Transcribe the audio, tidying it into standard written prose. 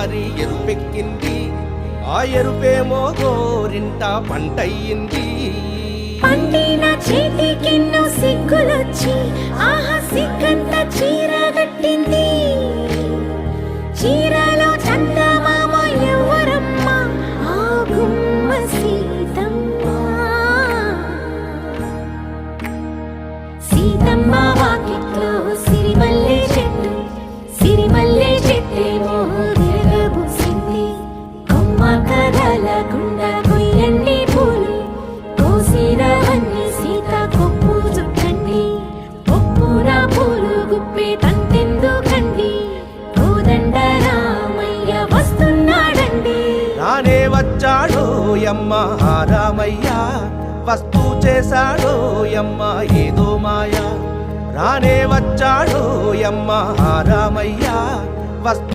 దారి ఎరుపెక్కింది, ఆ ఎరుపేమో గోరింట పంటయ్యింది. పండిన చేతికెన్నో సిగ్గులొచ్చి ఆహా సిగ్గంత చీరగట్టింది. చీరలో చందమామ ఎవరమ్మ, ఆ గుమ్మ సీతమ్మ. సీతమ్మ వాకిట్లో సిరిమల్లె చెట్టు, సిరిమల్లె చెట్టేమో విరగబూసింది. కొమ్మ కదలకుండా కొయ్యండి పూలు, కోసిరవన్నీ సీత కొప్పు చుట్టండి. కొప్పున పూలు గుప్పే తంతెందుకండి, కోదండ రామయ్య వస్తున్నాడండి. రానే వచ్చాడో యమ్మ ఆ రామయ్య, వస్తూ చేశాడో యమ్మ ఏదో మాయ. రానే వచ్చాడో యమ్మ ఆ రామయ్య, వస్తూ